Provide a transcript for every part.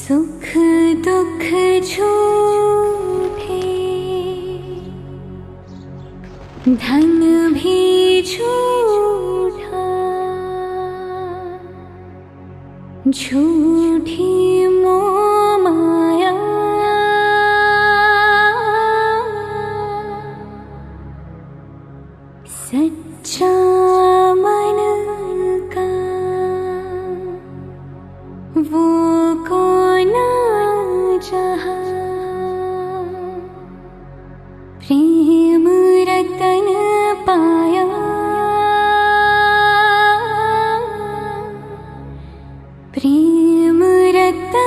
सुख दुख झूठे, धन भी झूठा, झूठी मोह माया, सच्चा मन का वो कौन जहाँ, प्रेम रतन पाया, प्रेम रतन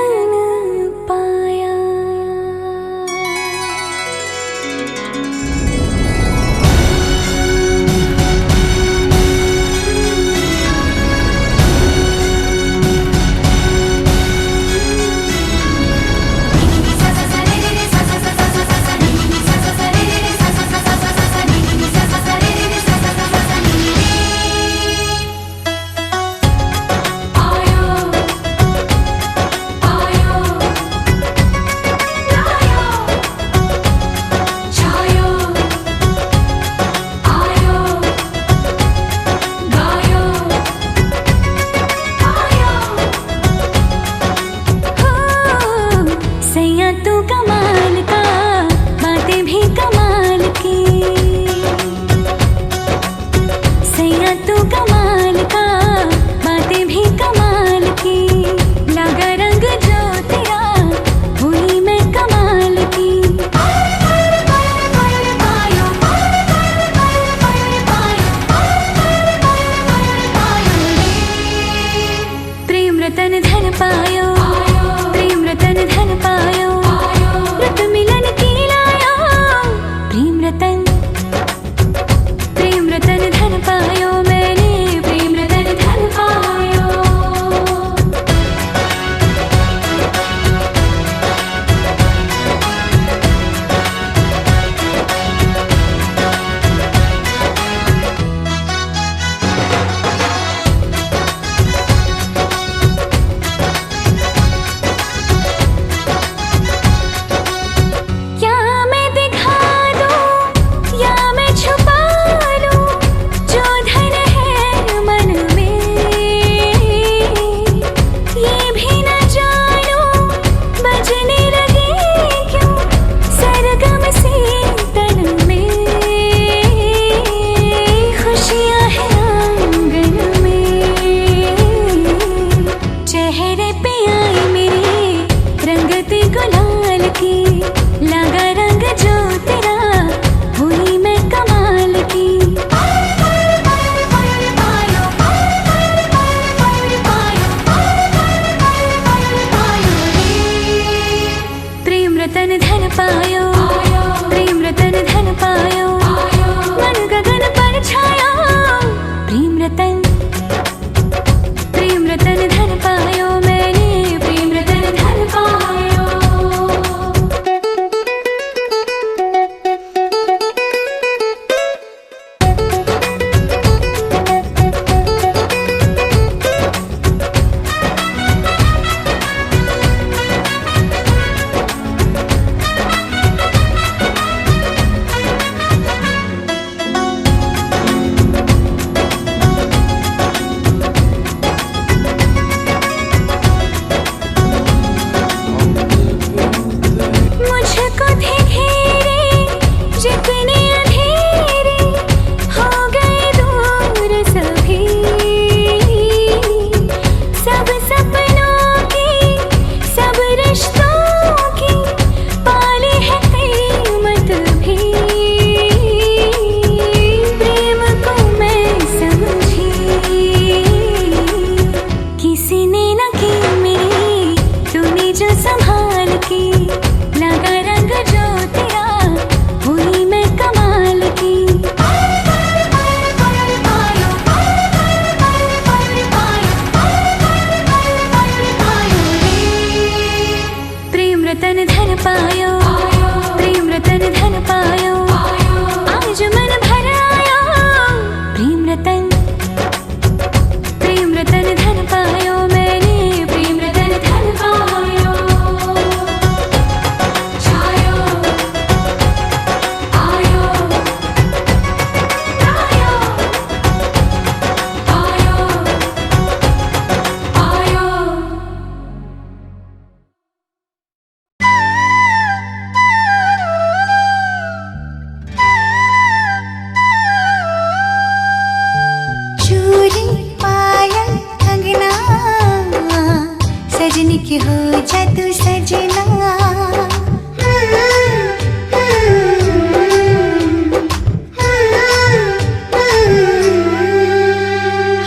सजनी की हो जा तू सजना।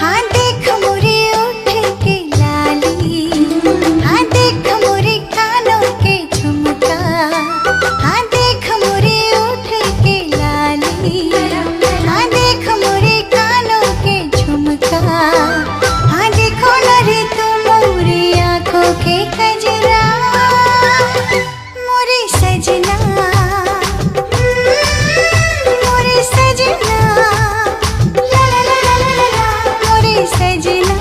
हाँ देख मोरे ओठ के लाली, हाँ देख मोरे कानों के झुमका, हाँ देख मोरे ओठ के लाली, हाँ देख मोरे कानों के झुमका, हाँ देखो न रे तुम मोरे आँखों के कजरा, मोरे सजना, मोरे सजना, ला ला ला ला ला ला, मोरे सजना।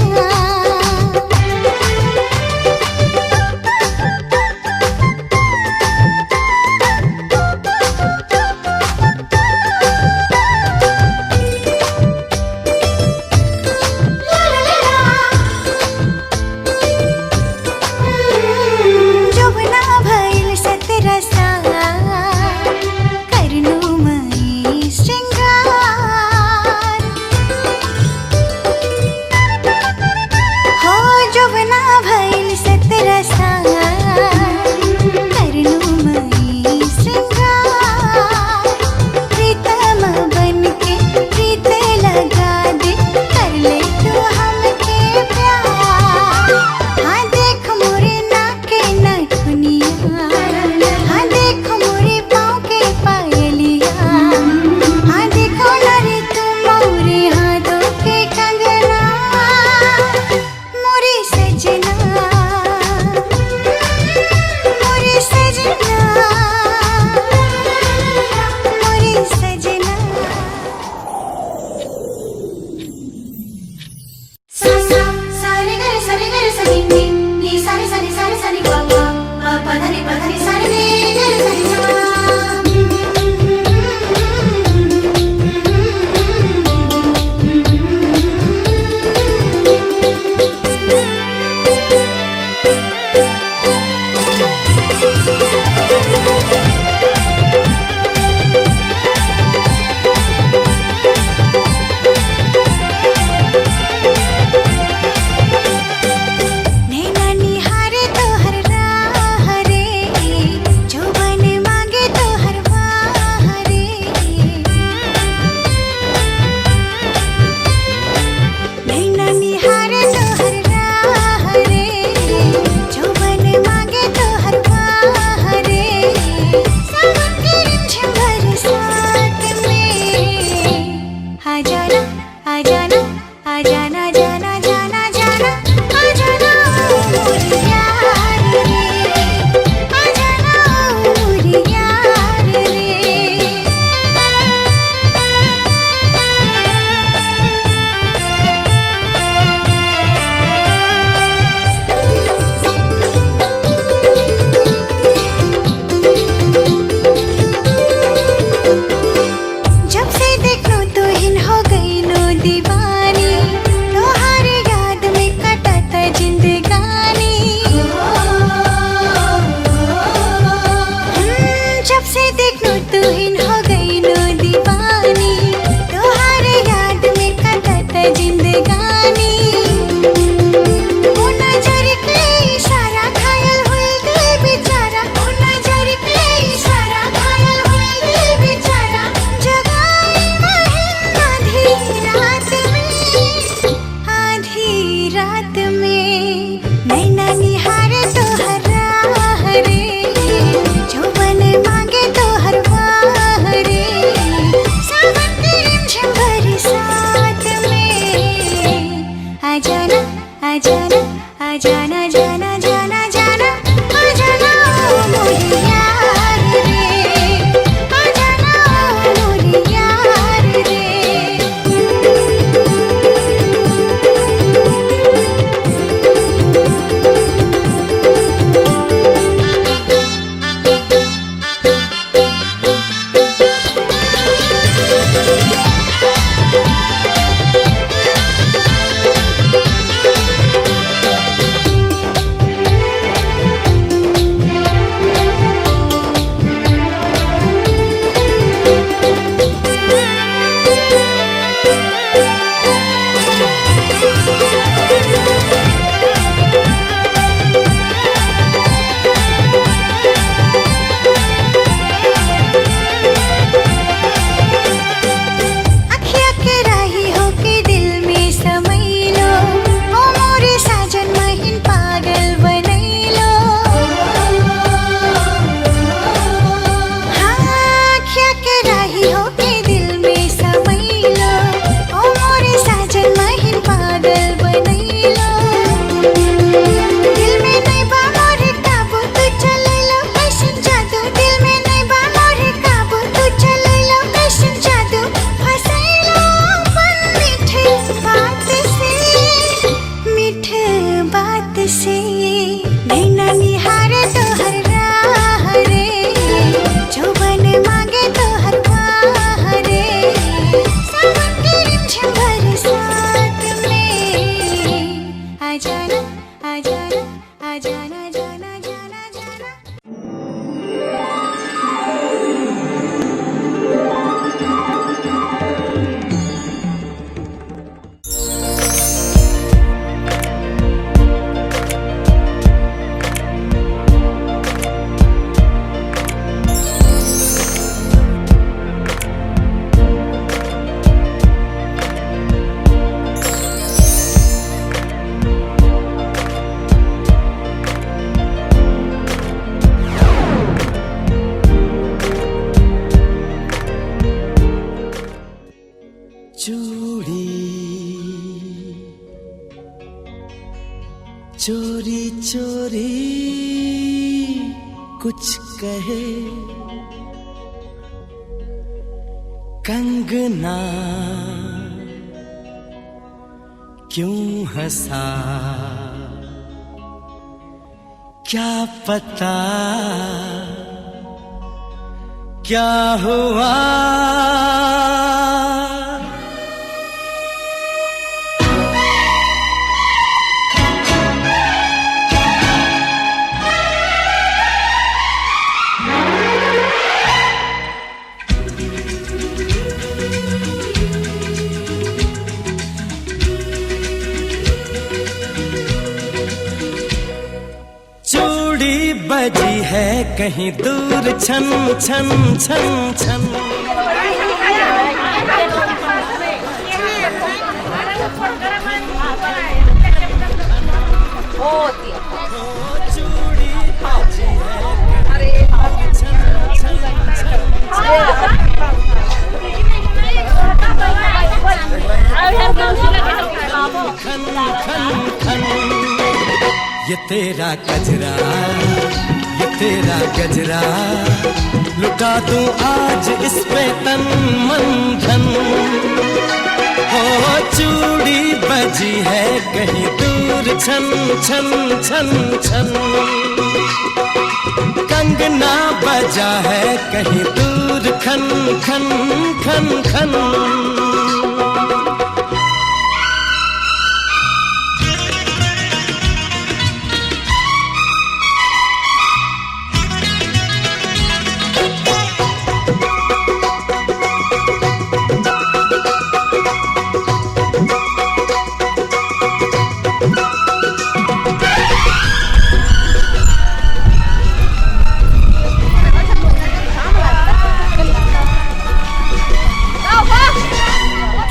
जौवना भइल 17 साल, करनु मई श्रृंगार। हो जौवना भइल 17 साल, करनु मई श्रृंगार। प्रीतम बनके प्रीत लगा दे, कर ले तू हमके प्यार। हाँ देख मोरे नाके नथुनिया, हाँ देख मोरे पाँव के पायलिया, हाँ देखो न रे तू मोरे हाथों के कंगना, मोरे सजना, मोरे सजना, मोरे सजना। सा सा सारे गरे सनी नी नी सारे सनी गा गा प धनी सारे रे गरे सनी सा। नैना निहारे तोहर राह रे, जौवन मांगे तोहर वाह रे। नैना निहारे तोहर राह रे, जौवन मांगे तोहर वाह रे। सावन की रिमझिम बरसात में आ जाना, आ जाना, आ जाना, जाना जाना जाना, आ जाना मोरे यार रे, आ जाना मोरे यार रे। जब से देखो तो हिन हो गई नो दीवानी, तोहारे याद में कटता जिंदगानी। जब से देखो तो हिन हो गई नो दीवानी, तोहारे याद में कटता जिंदगानी। ओ नजर के इशारा घायल हुई दिल बेचारा, ओ नजर के इशारा घायल हुई दिल बेचारा। जगाई वही आधी रात में, आधी रात में। नैना निहारे तोहर राह रे, जौवन मांगे तोहर वाह रे। सावन की रिमझिम बरसात में आ जाना, आ जाना, आ जाना, जाना जाना जाना, आ जाना मोरे यार रे, आ जाना मोरे यार रे। चोरी चोरी कुछ कहे कंगना, क्यों हंसा क्या पता क्या हुआ। बजी है कहीं दूर छन छन छन छन, चूड़ी बजी है छन छन छन खन खन खन। ये तेरा कजरा ये तेरा गजरा, लुटा दूं आज इस पे तन मन धन। हो चूड़ी बजी है कहीं दूर छन छन छन छन, कंगना बजा है कहीं दूर खन खन खन खन।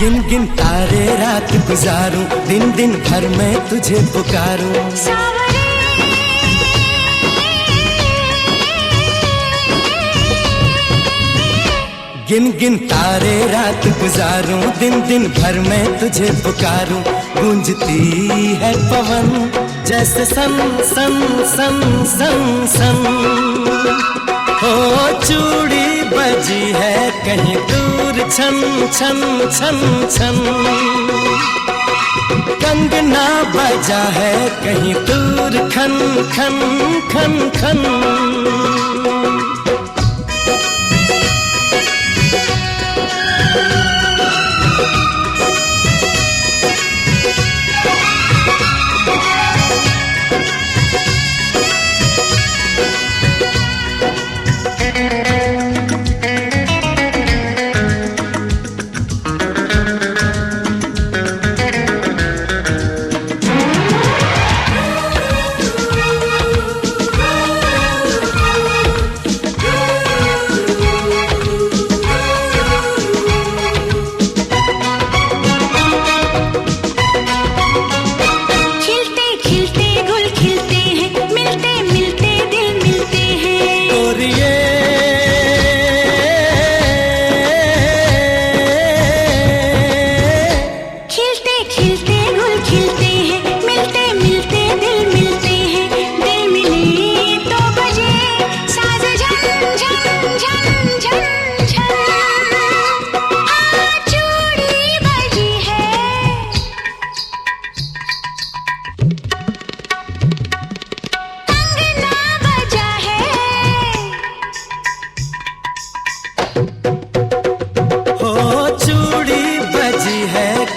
गिन गिन तारे रात गुजारूं, दिन दिन भर मैं तुझे पुकारूं। गिन गिन तारे रात गुजारूं, दिन दिन भर मैं तुझे पुकारूं। गूंजती है पवन जैसे सन सन सन सन सन। हो चूड़ी बजी है कहीं दूर छन छन छन छन, कंगना बजा है कहीं दूर खन खन खन खन।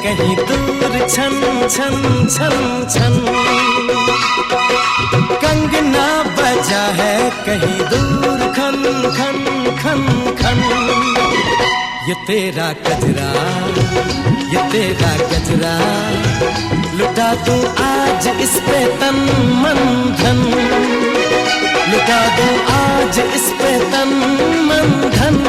कहीं दूर छन छन छन छन, कंगना बजा है कहीं दूर खन खन खन खन। ये तेरा कजरा ये तेरा गजरा, लुटा दूं आज इस पे तन मन धन। लुटा दूं आज इस पे तन मन धन।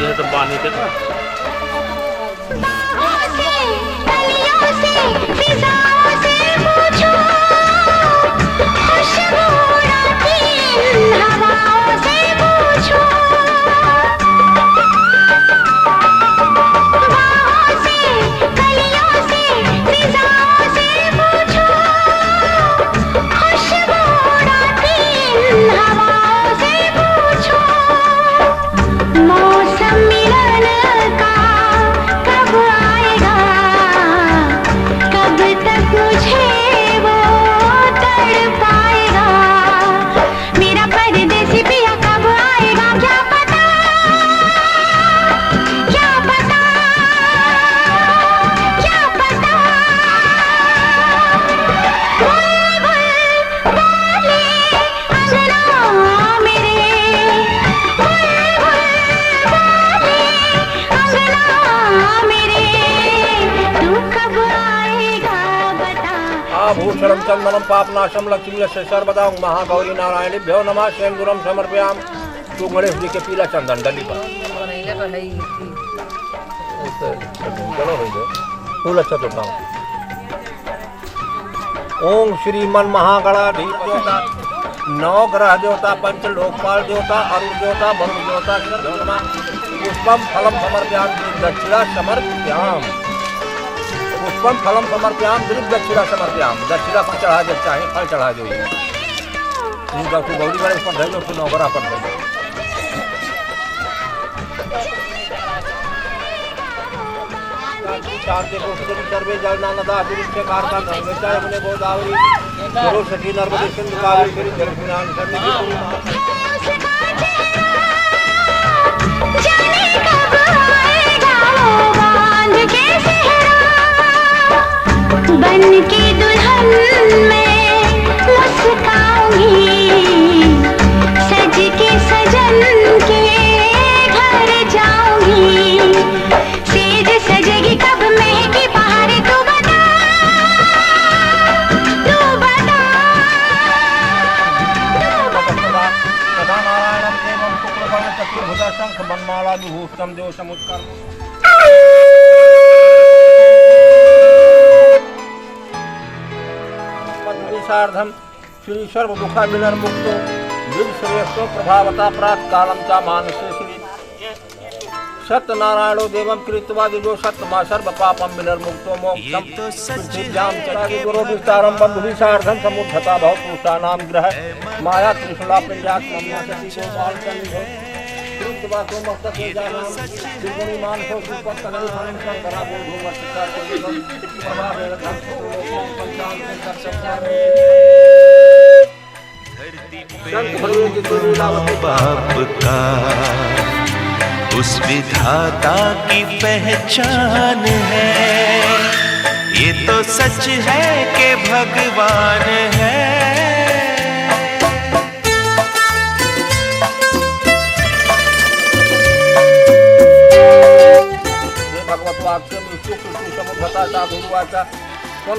होती है सब पानी के का भूषणम चंदनम पापनाशम लक्ष्मी सर्वदा महागौरी नारायणी भ्यो नमः सेंदूरम समर्पयाम। तो गणेश जी के पीला चंदन डली पर चलो फूल अच्छा तो ओम श्रीमन महागणाधीश देवता नौ ग्रह देवता पंच लोकपाल देवता अरुण देवता वरुण देवता पुष्पम फलम समर्पयाम दक्षिणा समर्पयाम पुष्पम फलम समर्पयाम दक्षिणा समर्पयाम। दक्षिणा पर चढ़ा दे चाहे फल चढ़ा दो गौरी गणेश पर धैर्य उसको नौगरा पर धैर्य शांति सर्वे जलना नदा अपने गोदावरी सरस्वती नर्मदे सिंधु कावेरी जलस्नान बन के दुल्हन में मुस्काऊंगी सज के सजन के घर जाऊंगी सेज सजेगी कब महकी पहाड़ी तू बता सदा नारायणम देवम शुक्रवर्ण चतुर्भुजा शंख बनमाला विभूषणम देव समुत्कर सार्धम श्री सर्व दुखा विनर्मुक्तो विश्रेष्ठो प्रभावता प्रात कालम चा मानसे श्री सत्यनारायणो देवम कृत्वा दिजो सत्यमा सर्व पापम विनर्मुक्तो मोक्षम पृथ्व्याम चरादि गुरो विस्तारम बंधु विसार्धम समुद्धता भव पुरुषानाम ग्रह माया त्रिशूला पिंडात्मम सती गोपाल चंद्र कृत्वा तो मस्तके जानाम त्रिगुणी मानसो सुपत्तने फलं करा बोधो वर्षिका प्रभावे धन लोकं पंचांग बाप का उस विधाता की पहचान है ये तो सच है कि भगवान है।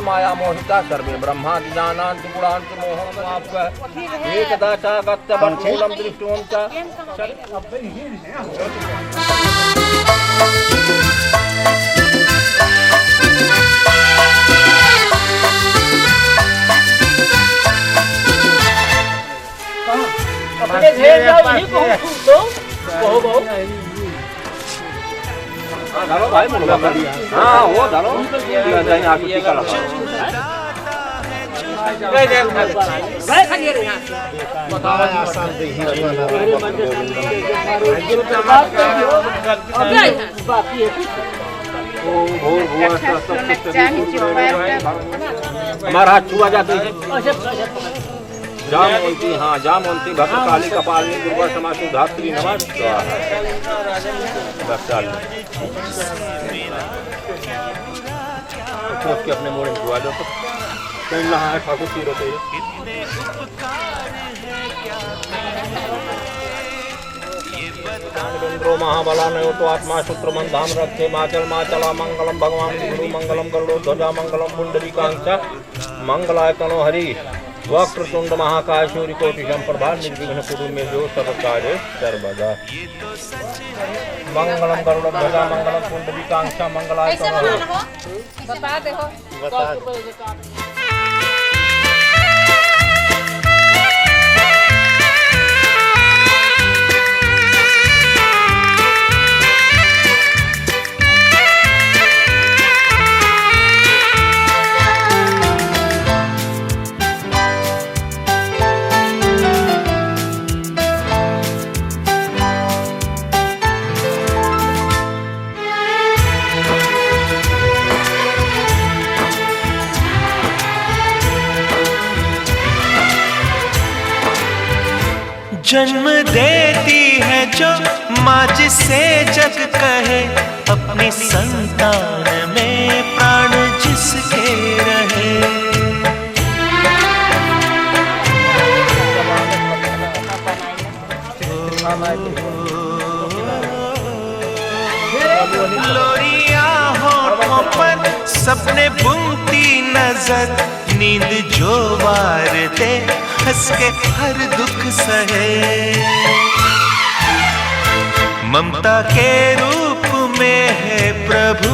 माया मोहिता सर्वे ब्रह्मादि जानान्ति गुणान्ति मोहनम एकदा चागत्य बन्धूलं दृष्टों च डालो भाई मुर्गा कर दिया हाँ वो डालो जाएंगे आगे टीका लगाओ भाई खाली रे बताओ आसान दे ही बाकी है ओ भोर भुआ सब हमारा हाथ छुआ जाते हैं जामवंती हाँ जामवंती भद्रकाली कपालिनी दुर्गा समासु धात्री नमस्कार उसके अपने मोड़े छुआ दो तो कहीं ना है ठाकुर सिर होते इंद्रो महाबला नयो तो आत्मा सूत्र धाम रखे माचल माचला मंगलम भगवान गुरु मंगलम गरुड़ो ध्वजा मंगलम पुंडरी कांक्षा मंगलाय कनो हरि वक्रतुंड महाकाय सूर्यकोटि संप्रभा निर्विघ्न कुरु मे देव सब कार्य सर्वदा। मंगलम गरुड़ध्वजा मंगलम पुंडरीकाक्षां मंगलाय बता दे हो जन्म देती है जो माँ जिसे जग कहे, अपनी संतान में प्राण जिसके रहे। लोरिया होठों पर सपने बुनती नजर, नींद जो वार दे हंस के हर दुख सहे। ममता के रूप में है प्रभु,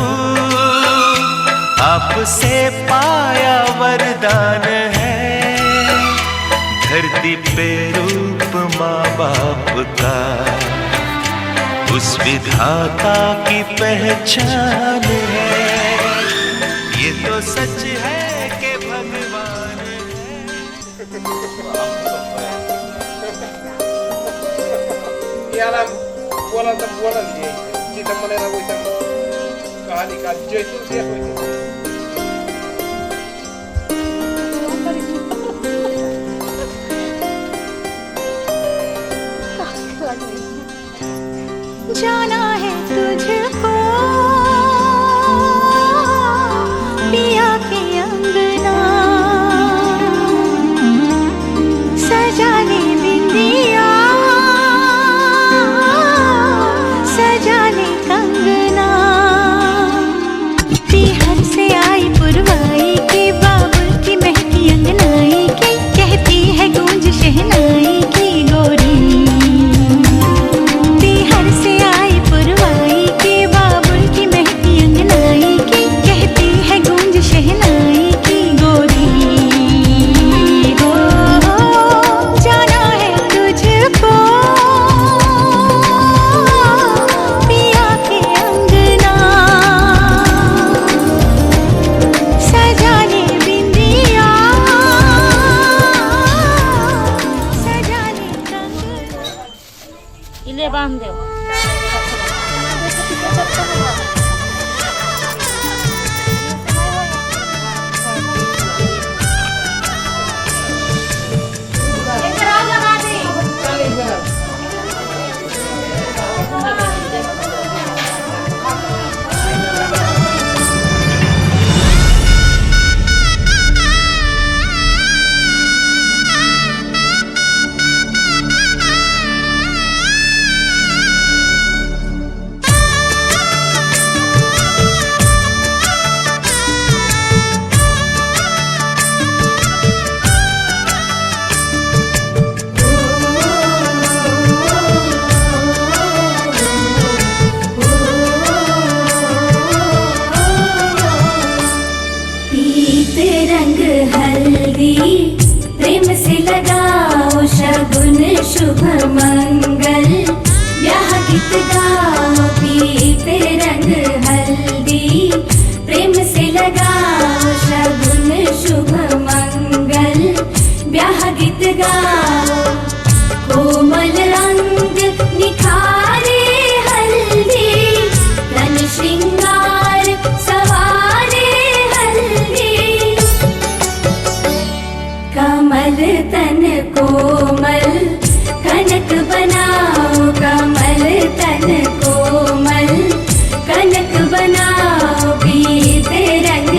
आपसे पाया वरदान है। धरती पे रूप माँ बाप का, उस विधाता की पहचान है। ये तो सच है कि भगवान है। याला बोला लिए जितना मने ना वैसा कहानी का जैसे से वैसे जाना है तुझको पिया के अंगना, सजा ले बिंदिया सजा ले कंगना। पीहर से आई पुरवाई की, बाबुल की महकी अंगनाई की, कहती है गूंज शहनाई की गोरी। इले बांध दो। प्रेम से लगाओ शगुन शुभ मंगल, ब्याह गीत गाओ पीते रंग हल्दी। प्रेम से लगाओ शगुन शुभ मंगल, ब्याह गीत गाओ। कोमल अंग निखारे हल्दी, तन श्रृंगार सवारे हल्दी। कमल तन कोमल कनक बनाओ, कमल तन कोमल कनक बनाओ, पीते रंग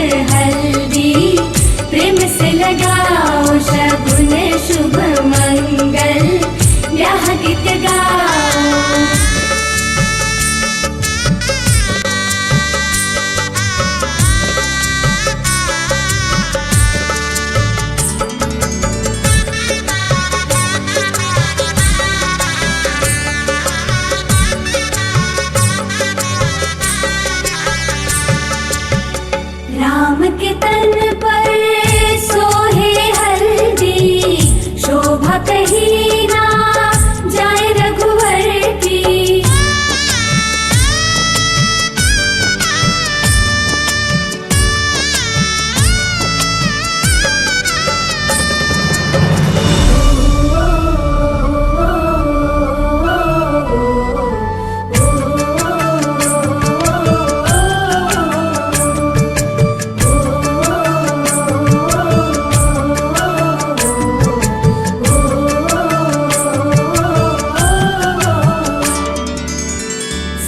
राम के तन पर सोहे हल्दी, शोभा कहीं ना जाए रघुवर की।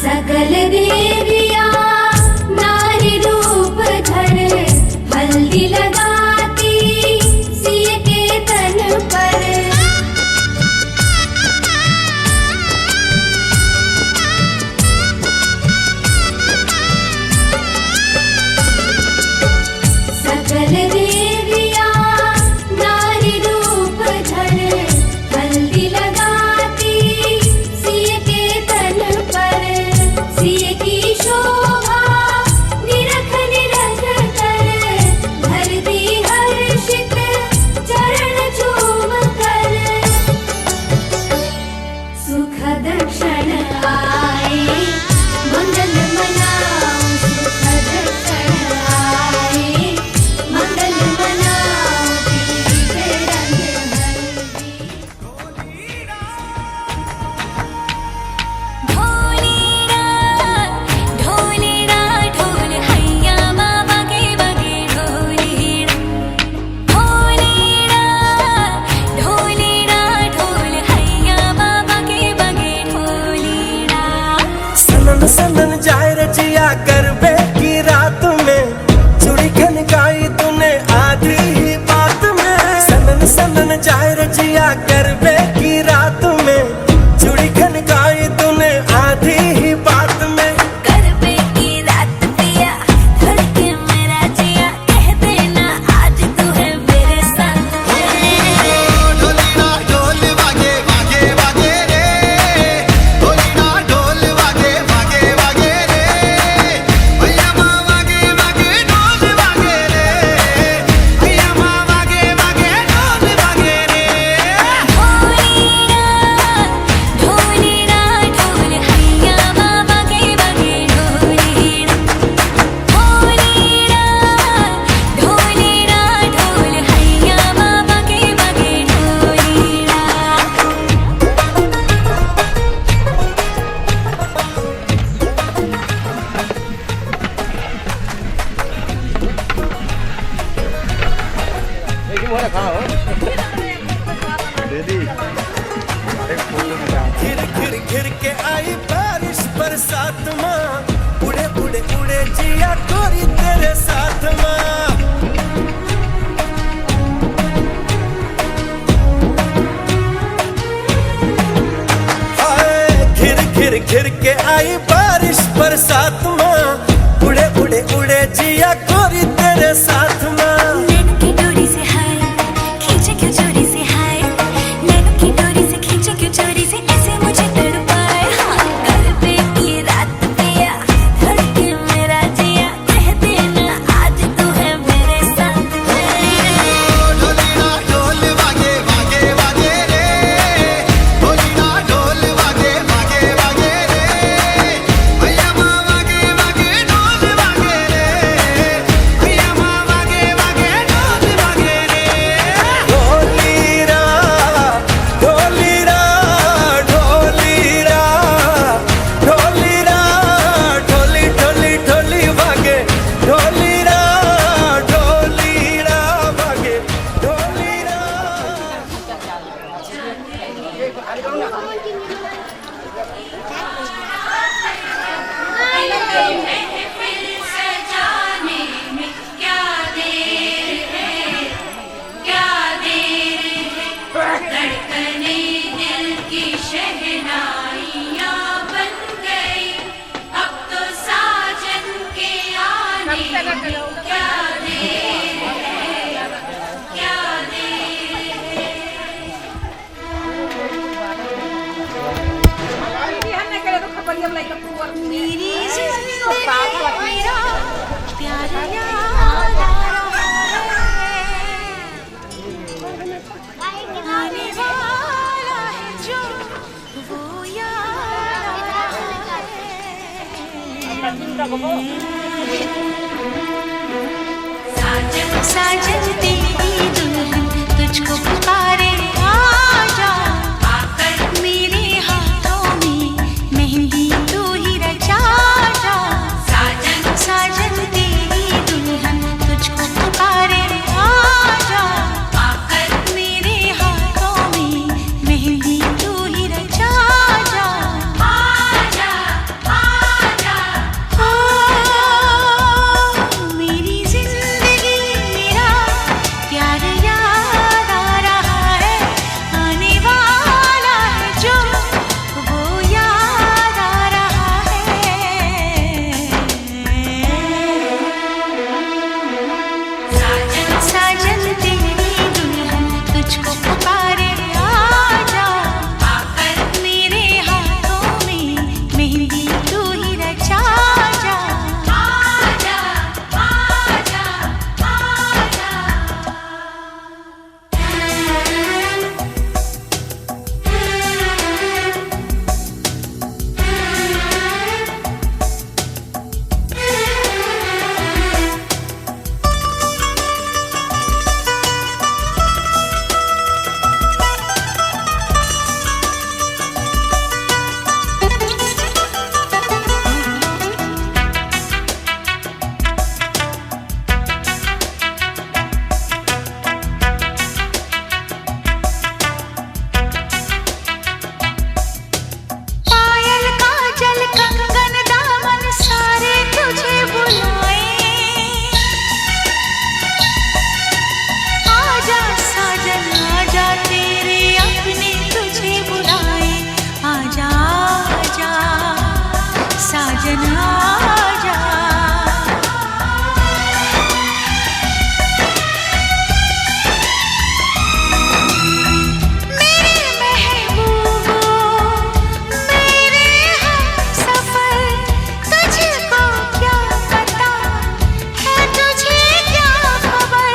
सकल देविया नारी रूप धर, हल्दी लगाती सिय के तन पर। सकल देविया नारी रूप धर, हल्दी लगाती सिय के तन पर। सिय की शोभा निरख निरख कर, धरती हर्षित चरण चूम कर। सुखद क्षण आए मंगल मनाओ, सुखद क्षण आए मंगल मनाओ, दीप रंग हल्दी। ढोलेरा ढोलेरा ढोल हैया बाबा के बगे ढोलेरा। ढोलेरा ढोलेरा ढोल हैया बाबा के बगे ढोलेरा। सनन सनन जाए रचिया करबे की रात में, चूड़ी खनकाई तूने आधी ही बात में। सनन सनन जाए रचिया करबे की रात में, चूड़ी खनकाई तूने आधी ही बात में। करबे की रात पिया धड़के मेरा जिया, कह देना आज तू है मेरे साथ। ढोलीना ढोल वागे वागे वागे रे, ढोलीना ढोल वागे वागे वागे रे, भैया माँ वागे वागे ढोल वागे रे, भैया माँ वागे वागे ढोल वागे रे। ढोलेरा ढोलेरा ढोल हैया बाबा के बगे ढोलेरा। ढोलेरा ढोलेरा ढोल हैया बाबा के बगे ढोलेरा। घिर घिर घिर के आई बारिश बरसात माँ, उड़े उड़े उड़े जिया गोरी तेरे साथ माँ। हाय, घिर घिर घिर के आई बारिश बरसात माँ, उड़े उड़े उड़े जिया गोरी तेरे साथ माँ। नैनो की डोरी से हाय खींचे क्यों चोरी से, हाय नैनो की डोरी से खींचे क्यों चोरी से, ऐसे मुझे तड़पाए। हाँ करबे की रात पिया धड़के मेरा जिया, कह देना आज तू है मेरे साथ। ढोलीना ढोल वागे वागे वागे रे, ढोलीना ढोल वागे वागे वागे रे, भैया माँ वागे वागे ढोल वागे रे, भैया माँ वागे वागे ढोल वागे रे। ढोलीरा ढोलीरा ढोलीरा ढोलीरा ढोली ढोली ढोली वागे, ढोलीरा ढोलीरा वागे, ढोलीरा। धड़कने दिल की शहनाइयाँ बन गई, अब तो साजन के आने में क्या देर है, क्या देर है। मेरी जिंदगी मेरा प्यार यार साजन तेरी दुल्हन तुझको पुकारे आजा, आकर मेरे हाथों में मेहंदी तू ही रचा जा। साजन साजन तेरी दुल्हन तुझको पुकारे आजा, आकर मेरे हाथों में मेहंदी तू ही रचा जा। आजा आजा ओ मेरी जिंदगी मेरा प्यार याद आ रहा है, आने वाला है जो वो याद आ रहा है। साजन साजन तेरी दुल्हन तुझको पुकारे आजा, आकर मेरे हाथों में मेहंदी तू ही रचा जा। आजा आजा आजा पायल काजल कंगन दामन सारे तुझे बुलाए, आजा साजन आजा तेरे अपने तुझे बुलाए। आजा आजा साजन आजा, मेरे महबूबो मेरे हमसफर, तुझको क्या पता है तुझे क्या खबर,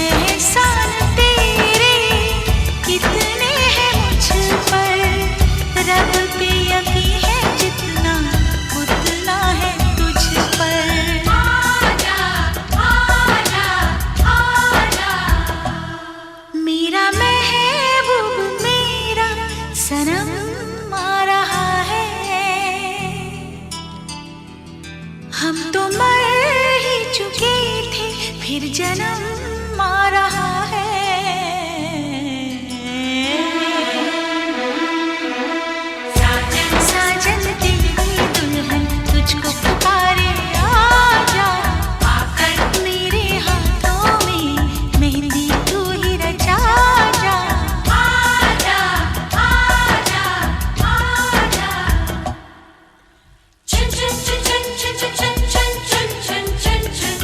एहसान तेरे कितने हैं मुझ पर, रब पे यकीन है जितना उतना है तुझ पर। आजा आजा आजा मेरा महबूब मेरा सनम आ रहा है, हम तो मर ही चुके थे फिर जन्म आ रहा है। साजन साजन तेरी दुल्हन तुझको पुकारे आजा, आकर मेरे हाथों में मेहंदी तू ही रचा जा। आजा आजा आजा चुन चुन चुन चुन चुन चुन चुन चुन चुन चुन चुन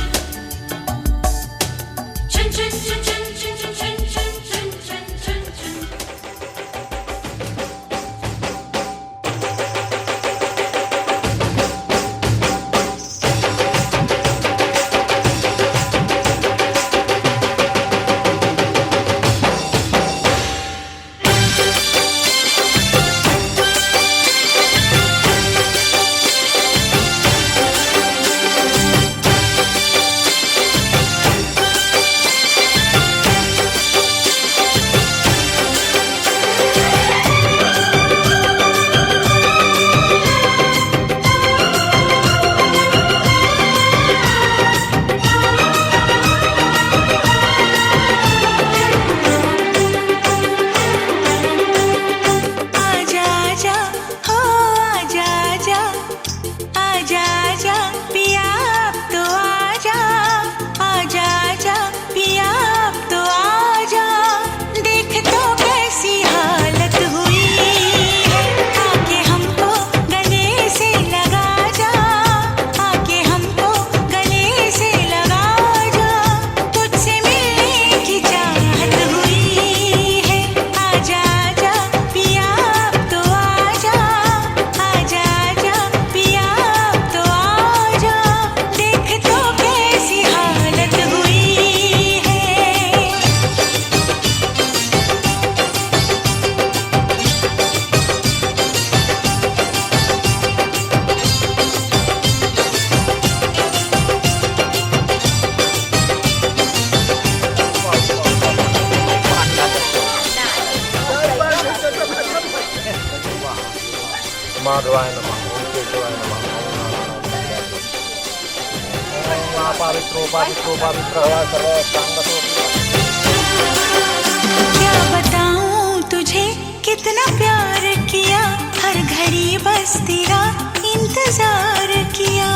केशवाय नमः, ओम केशवाय नमः, ओम पवित्रो पवित्रो पवित्र सर्व सांगतो। क्या बताऊं तुझे कितना प्यार किया, हर घड़ी बस तेरा इंतजार किया।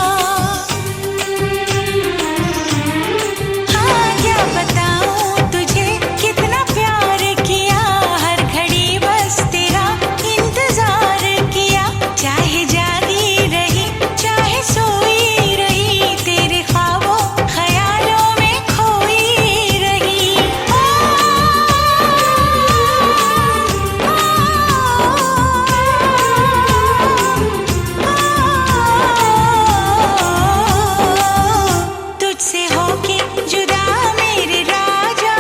हाँ क्या बताऊं तुझे कितना प्यार किया, हर घड़ी बस तेरा इंतजार किया। चाहे जागी रही चाहे सोई रही, तेरे ख्वाबों ख्यालों में खोई रही। तुझसे होके जुदा मेरे राजा,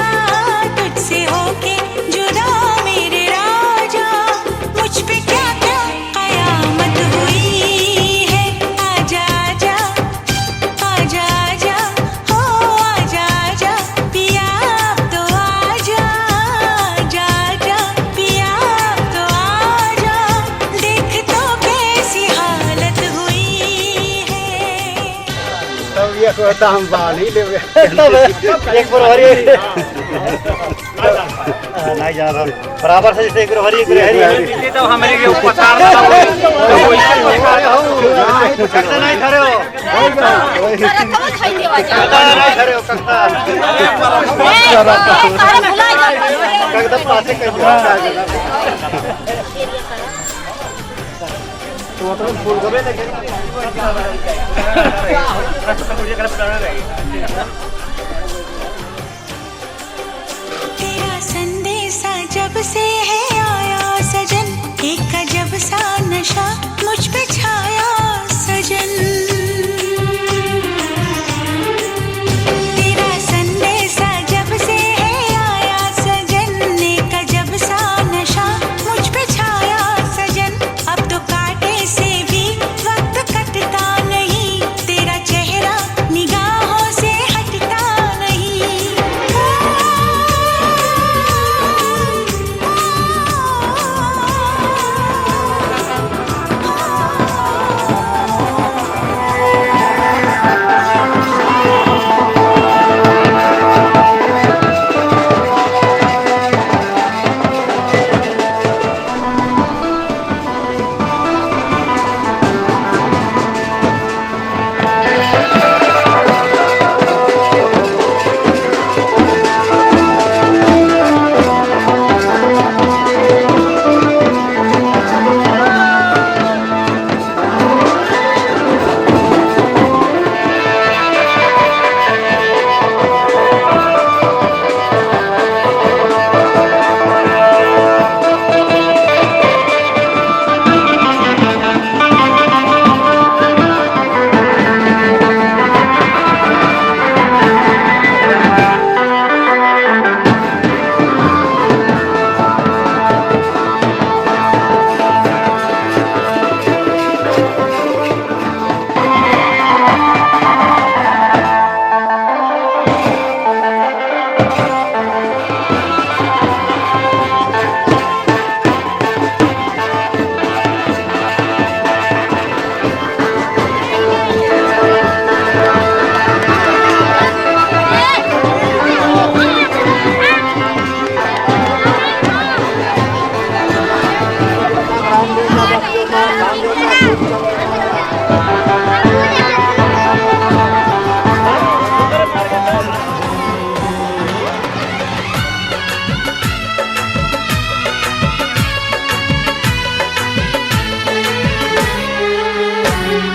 तुझसे होके जुदा मेरे राजा, मुझ पे क्या क्या कयामत हुई है। आजा आजा आजा आजा हो आजा आजा पिया अब तो आजा, आजा आजा पिया अब तो आजा, देख तो कैसी हालत हुई है। तब ये कहता हम बाल ही ले एक प्रहरी नहीं जा रहा बराबर से, जैसे एक प्रहरी एक प्रहरी तो हमारे के ऊपर पछाड़ कक्का नहीं खड़े हो, कक्का नहीं खड़े हो, कक्का पासे फूल गबे तेरा संदेशा जब से है आया सजन, एक अजब सा नशा मुझ पे छाया सजन। तेरा संदेशा जब से है आया सजन, एक अजब सा नशा मुझ पे छाया सजन। अब तो कांटे से भी वक्त कटता नहीं, तेरा चेहरा निगाहों से हटता नहीं।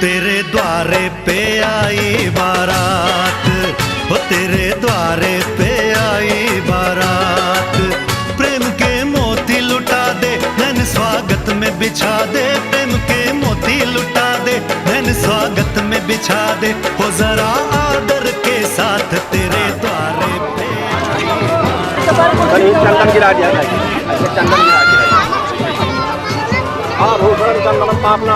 तेरे द्वारे पे आई बारात, हो तेरे द्वारे पे आई बारात। प्रेम के मोती लुटा दे धन स्वागत में बिछा दे, प्रेम के मोती लुटा दे धन स्वागत में बिछा दे। हो जरा आदर के साथ तेरे द्वारे पे चंदन गिरा दिया, ऐसे चंदन गिरा दिया। हाँ भूषण चंदन पापना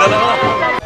चलो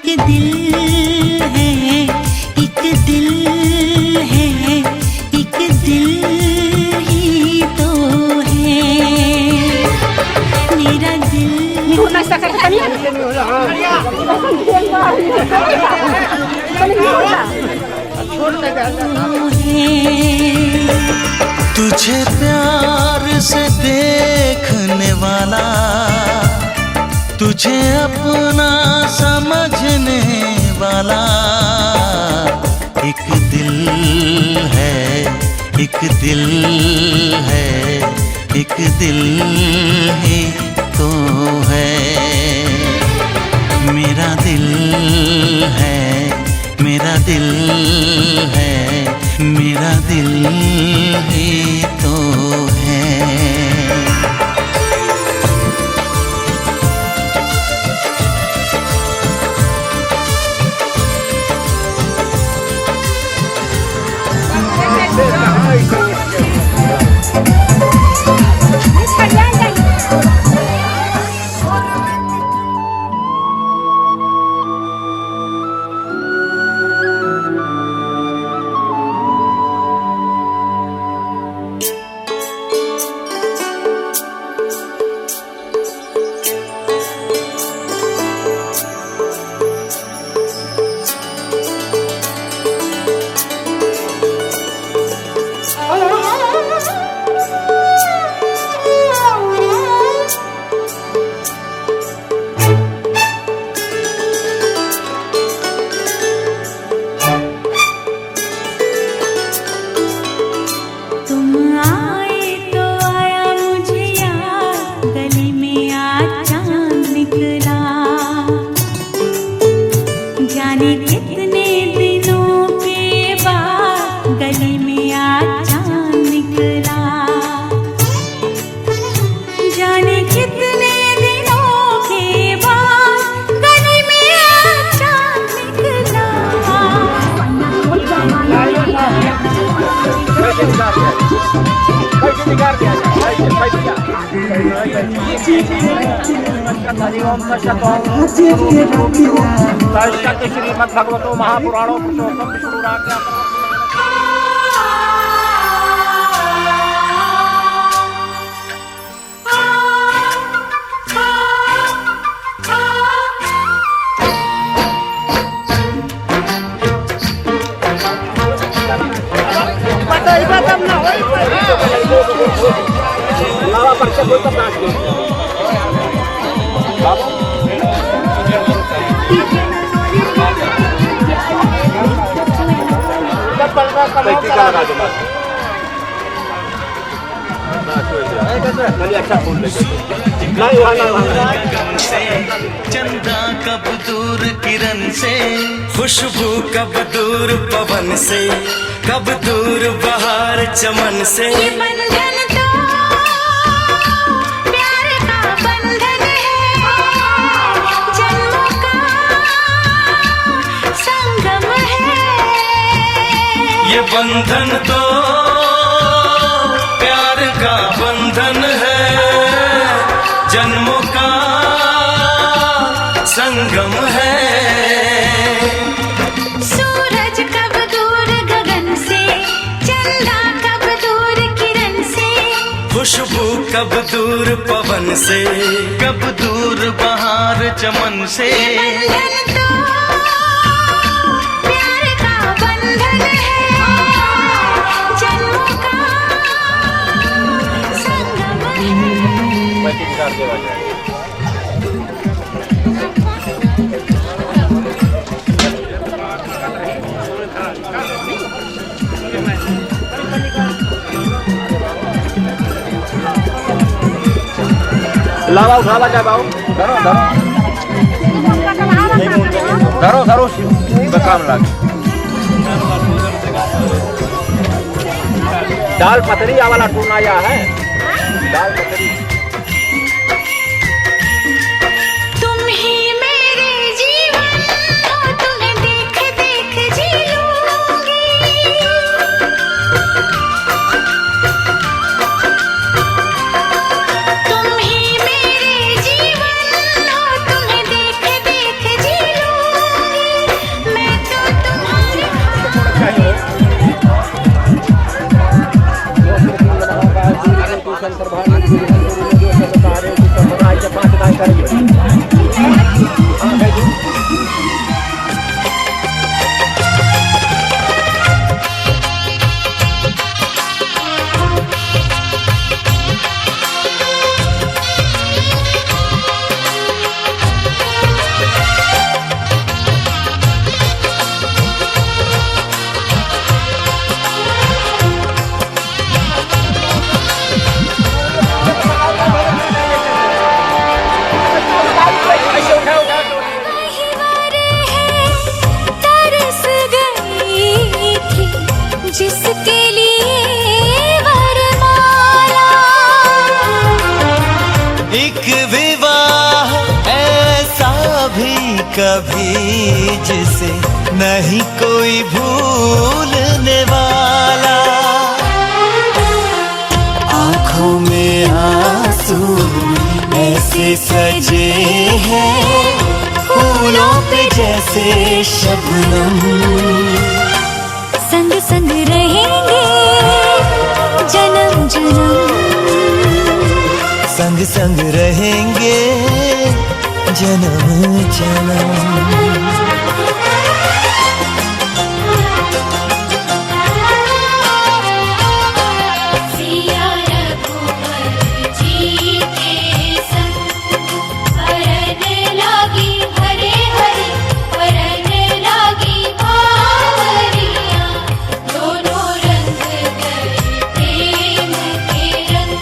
एक दिल है, एक दिल है, एक दिल ही तो है मेरा दिल। तुझे प्यार से देखने वाला, तुझे अपना समझने वाला एक दिल है, एक दिल है, एक दिल ही तो है मेरा दिल है, मेरा दिल है, मेरा दिल ही तो है। जाने कितने दिनों के बाद गली में आज चांद निकला, जाने कितने दिनों के बाद गली में आज चांद निकला। श्रीमद्भगवतो महापुराणो पुरुषोत्तम विष्णुराज्ञा चंदा कब दूर किरण से, खुशबू कब दूर पवन से, कब दूर बहार चमन से। ये बंधन तो प्यार का बंधन है, जन्मों का संगम है। ये बंधन तो प्यार का बंधन है, जन्मों का संगम है। सूरज कब दूर गगन से, चंदा कब दूर किरण से, खुशबू कब दूर पवन से, कब दूर बहार चमन से। बंधन तो प्यार का बंधन है, जन्मों का संगम है। लावा उठावा जाए बाबू, धरो धरो धरो धरो काम लागे दाल पतरी वाला टूना या है दाल पतरी। तुम ही मेरे जीवन हो, तुम्हें देख देख जी लूंगी। तुम ही मेरे जीवन हो, तुम्हें देख देख जी लूंगी। जिसके लिए वरमाला। एक विवाह ऐसा भी कभी जिसे नहीं कोई भूलने वाला। आंखों में आंसू ऐसे सजे हैं फूलों पे जैसे शबनम। संग संग रहेंगे जन्म जन्म। संग संग रहेंगे जन्म जन्म। सिया रघुवर जी के संग वरन लागी हरे हरे वरन लागी बावरिया। दोनों रंग गए प्रेम के रंग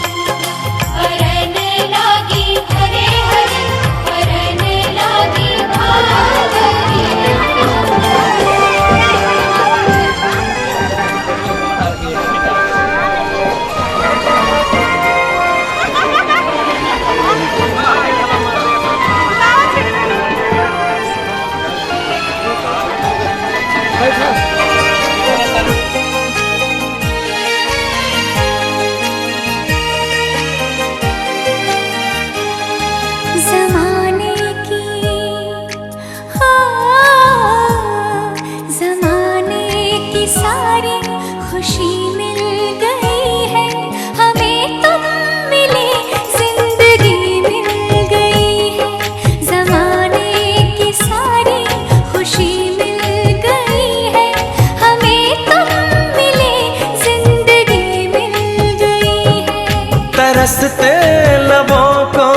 वरन लागी हरे हरे वरन लागी बावरिया। ज़माने की ज़माने की सारी खुशी मिल गई है हमें। तुम मिले जिंदगी मिल गई है। ज़माने की सारी खुशी मिल गई है हमें। तुम मिले जिंदगी मिल गई है। तरसते लबों को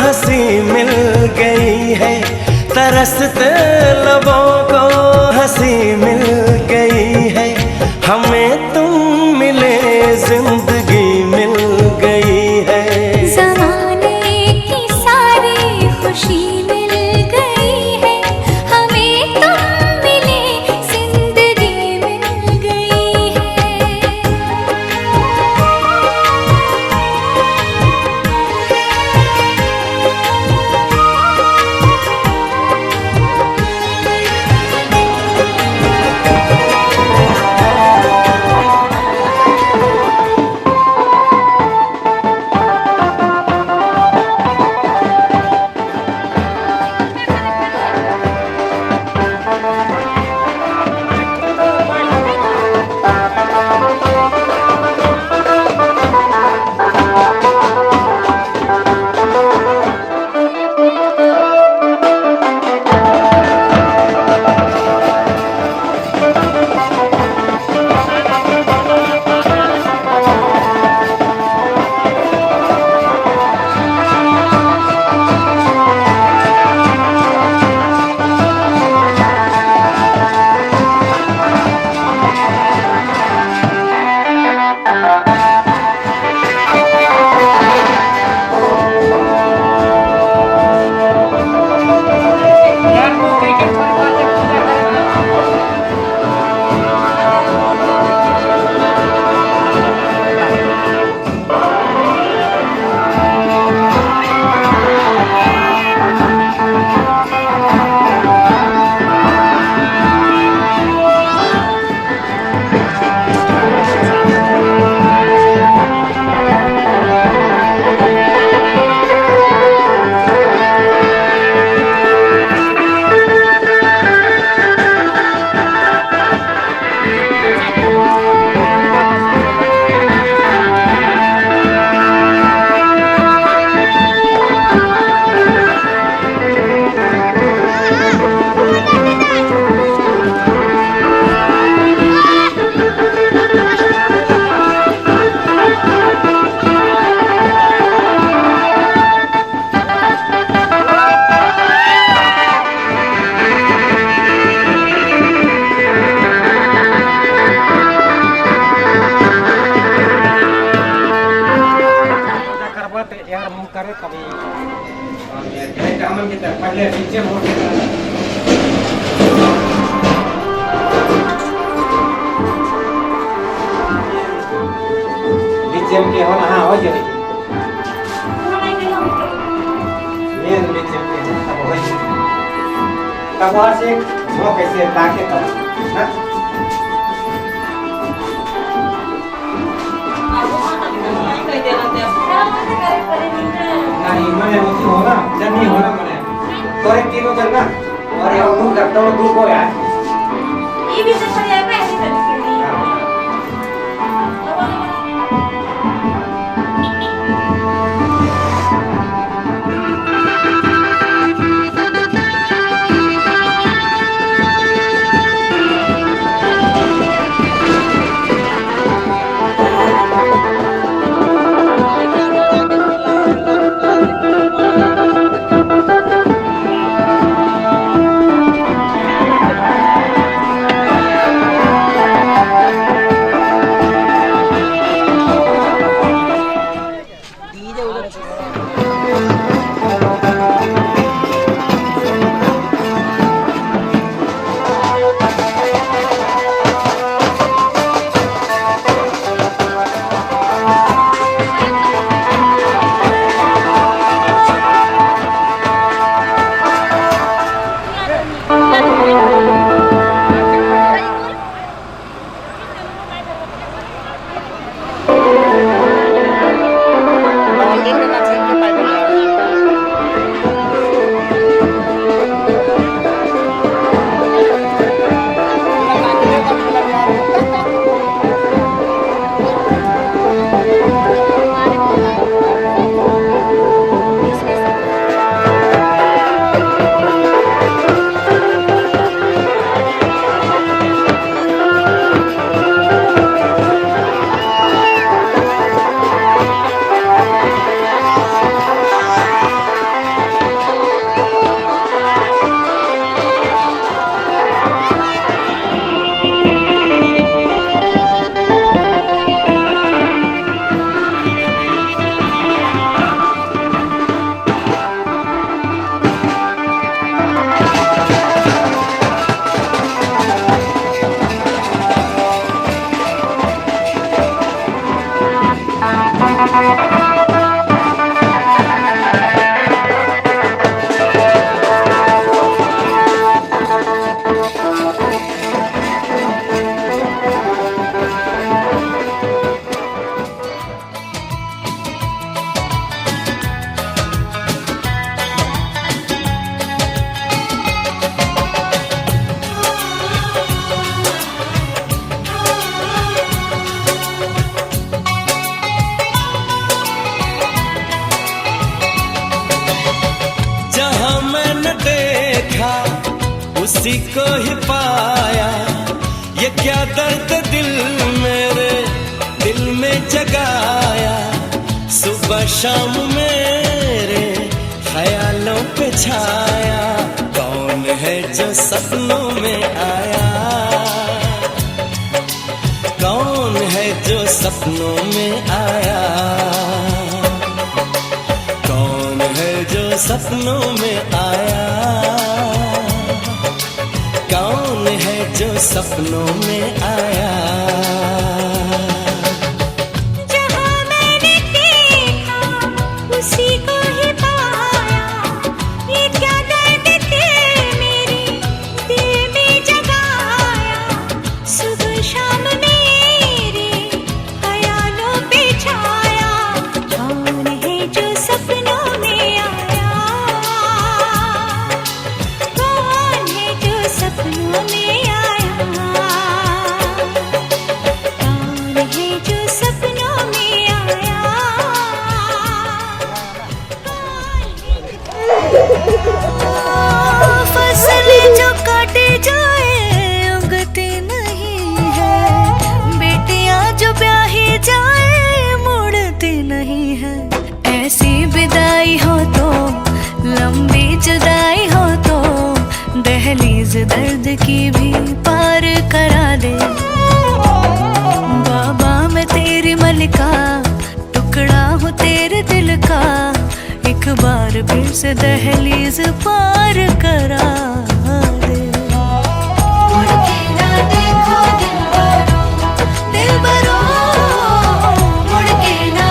हंसी मिल गई है। तरसते लबों को हंसी मिल गई है हमें। तुम मिले जिंदगी मिल गई है। ज़माने की सारी खुशी मिल गई है हमें। तुम मिले जिंदगी मिल गई है। चमके हो ना, हाँ हो जाए मेन में चमके हो तब हो जाए तब वहाँ से वो कैसे ताके तब ना नहीं मैंने वो क्यों होना जब नहीं होना मैंने तो एक तीनों करना और ये वो डॉक्टर लोग ग्रुप हो यार ये भी तो पढ़ाई में ऐसे करती है उसी को ही पाया, ये क्या दर्द दिल मेरे दिल में जगाया। सुबह शाम मेरे ख्यालों पे छाया, कौन है जो सपनों में आया, कौन है जो सपनों में आया, कौन है जो सपनों में आया, कौन है जो सपनों में आया। जहाँ मैंने देखा उसी को ही पाया, ये क्या दर्द थे मेरे दिल में जगाया। सुबह शाम मेरे ख्यालों पे छाया, कौन है जो सपनों में आया, कौन है जो सपनों में आया, कौन है जो सपनों में आया। फसल जो काटे जाए उगती नहीं है, बेटियां जो ब्याही जाए मुड़ती नहीं है। ऐसी विदाई हो तो लंबी जुदाई हो तो दहलीज दर्द की भी पार करा दे। बाबा मैं तेरी मलिका, टुकड़ा हूँ तेरे दिल का, एक बार फिर से दहलीज पार करा दे। मुड़ के ना देखो दिलबरो, दिलबरो, मुड़ के ना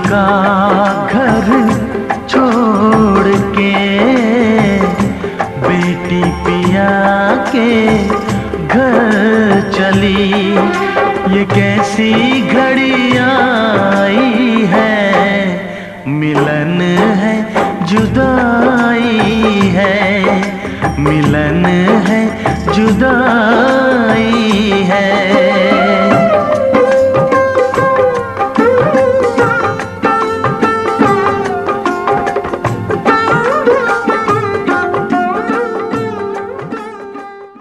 का घर छोड़ के बेटी पिया के घर चली। ये कैसी घड़ी आई है, मिलन है जुदा